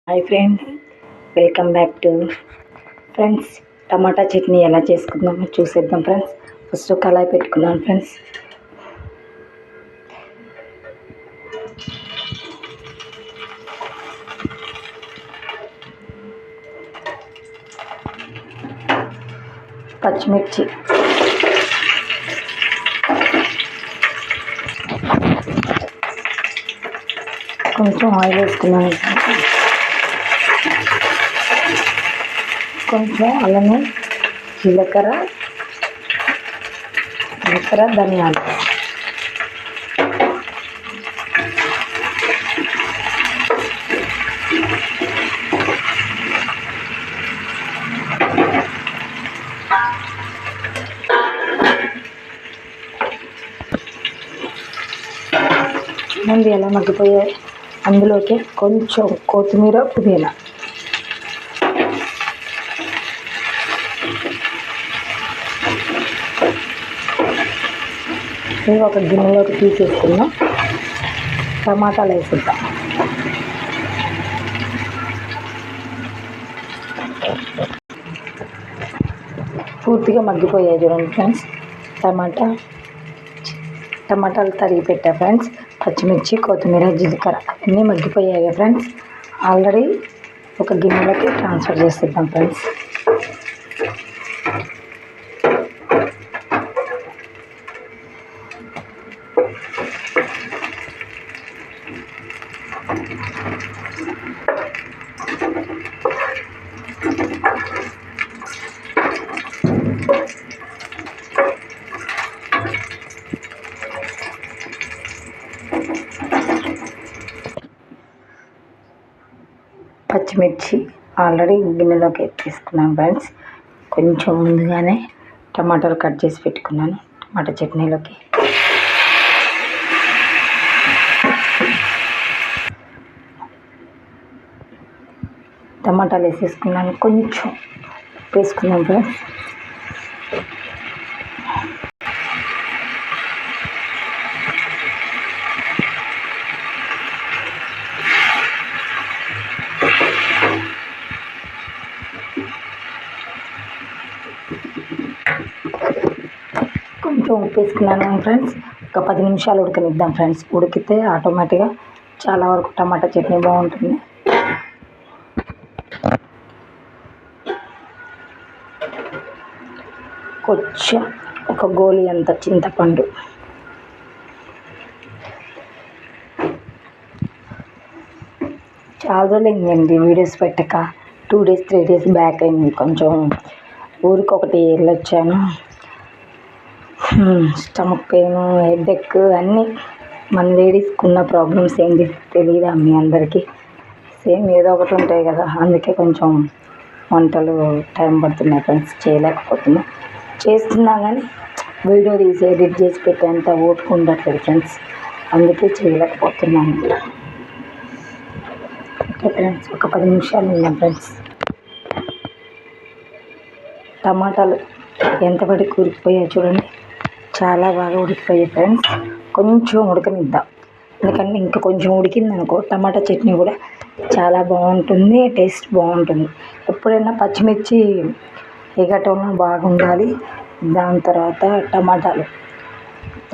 Hi friends, welcome back to friends. Tomato chutney ఎలా చేసుకుందామో చూసేద్దాం ఫ్రెండ్స్. ఫస్ట్ కళాయి పెట్టుకున్నాను ఫ్రెండ్స్. పచ్చిమిర్చి, కొంచెం ఆయిల్ వేసుకున్నాను, కొంచెం అల్లము, జీలకర్ర, ధనియాలు, ముందు ఎలా మగ్గిపోయాయి. అందులోకి కొంచెం కొత్తిమీర, పుదీనా, ఇవి ఒక గిన్నెలోకి తీసేసుకున్నాం. టమాటాలు వేసుకుంటాం. పూర్తిగా మగ్గిపోయాయి చూడండి ఫ్రెండ్స్. టమాటాలు తరిగి పెట్టా ఫ్రెండ్స్. పచ్చిమిర్చి, కొత్తిమీర, జీలకర్ర అన్నీ మగ్గిపోయాయి ఫ్రెండ్స్. ఆల్రెడీ ఒక గిన్నెలోకి ట్రాన్స్ఫర్ చేసేద్దాం ఫ్రెండ్స్. పచ్చిమిర్చి ఆల్రెడీ గిన్నెలోకి తీసుకున్నాను ఫ్రెండ్స్. కొంచెం ముందుగానే టమాటాలు కట్ చేసి పెట్టుకున్నాను టమాటా చట్నీలోకి. టమాటాలు వేసేసుకున్నాను, కొంచెం వేసుకున్నాను ఫ్రెండ్స్. కొంచెం ఉప్పు వేసుకున్నాను ఫ్రెండ్స్. ఒక 10 నిమిషాలు ఉడకనిద్దాం ఫ్రెండ్స్. ఉడికితే ఆటోమేటిక్గా చాలా వరకు టమాటా చట్నీ బాగుంటుంది. కొంచెం ఒక గోలి అంత చింతపండు, చాలా రోజులు అయిందండి వీడియోస్ పెట్టక. 2 డేస్ 3 డేస్ బ్యాక్ అయింది. కొంచెం ఊరికి ఒకటి వెళ్ళొచ్చాను. స్టమక్ పెయిన్, హెడేక్ అన్నీ మన లేడీస్కి ఉన్న ప్రాబ్లమ్స్ ఏంటి తెలియదా మీ అందరికీ? సేమ్ ఏదో ఒకటి ఉంటాయి కదా. అందుకే కొంచెం వంటలు టైం పడుతున్నాయి ఫ్రెండ్స్. చేయలేకపోతున్నా. చేస్తున్నా కానీ వీడియో తీసి ఎడిట్ చేసి పెట్టేంత ఓపిక ఉండట్లేదు ఫ్రెండ్స్. అందుకే చేయలేకపోతున్నాను. ఓకే ఫ్రెండ్స్, ఒక 10 నిమిషాలు ఉన్నాం ఫ్రెండ్స్. టమాటాలు ఎంతవరకు ఉడికిపోయాయి చూడండి. చాలా బాగా ఉడికిపోయాయి ఫ్రెండ్స్. కొంచెం ఉడకనిద్దాం. ఎందుకంటే ఇంకా కొంచెం ఉడికిందనుకో టమాటా చట్నీ కూడా చాలా బాగుంటుంది, టేస్ట్ బాగుంటుంది. ఎప్పుడైనా పచ్చిమిర్చి ఎగటంలో బాగుండాలి. దాని తర్వాత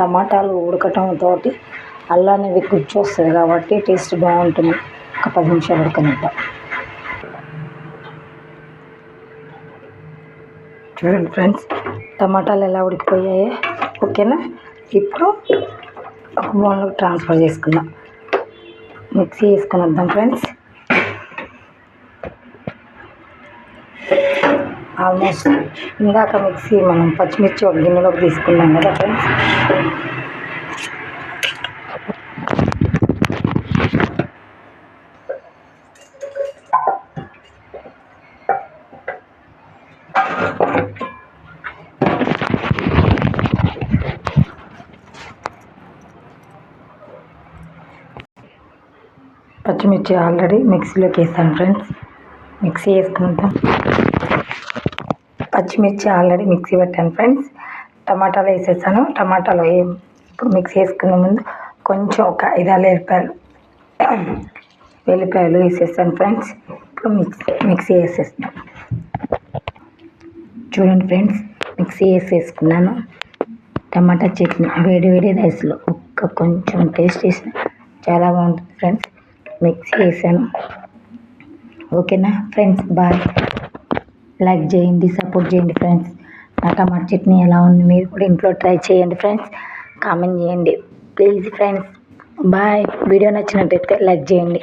టమాటాలు ఉడకటంతో అల్లం అనేది గుజ్జొస్తుంది కాబట్టి టేస్ట్ బాగుంటుంది. ఒక 10 నిమిషాలు ఉడకనిద్దాం. చూడండి ఫ్రెండ్స్, టమాటాలు ఎలా ఉడికిపోయాయో. ఓకేనా, ఇప్పుడు ఒక బౌల్లోకి ట్రాన్స్ఫర్ చేసుకుందాం. మిక్సీ వేసుకొని వద్దాం ఫ్రెండ్స్. ఆల్మోస్ట్ ఇందాక మిక్సీ మనం పచ్చిమిర్చి ఒక గిన్నెలోకి తీసుకున్నాం కదా ఫ్రెండ్స్. పచ్చిమిర్చి ఆల్రెడీ మిక్సీలోకి వేసాను ఫ్రెండ్స్. మిక్సీ వేసుకుంటాం. పచ్చిమిర్చి ఆల్రెడీ మిక్సీ పెట్టాను ఫ్రెండ్స్. టమాటాలు వేసేసాను. టమాటాలు ఇప్పుడు మిక్సీ వేసుకునే ముందు కొంచెం ఒక 5 ఎల్లిపాయలు వెల్లిపాయలు వేసేస్తాను ఫ్రెండ్స్. ఇప్పుడు మిక్సీ వేసేస్తాను. చూడండి ఫ్రెండ్స్, మిక్సీ వేసేసుకున్నాను. టమాటా చట్నీ వేడి రైస్లో కొంచెం టేస్ట్ వేసిన చాలా బాగుంటుంది ఫ్రెండ్స్. మిక్సీ వేసాను. ఓకేనా ఫ్రెండ్స్, బాయ్. లైక్ చేయండి, సపోర్ట్ చేయండి ఫ్రెండ్స్. నా టమాటా చట్నీ ఎలా ఉంది, మీరు కూడా ఇంట్లో ట్రై చేయండి ఫ్రెండ్స్. కామెంట్ చేయండి ప్లీజ్ ఫ్రెండ్స్. బాయ్. వీడియో నచ్చినట్టయితే లైక్ చేయండి.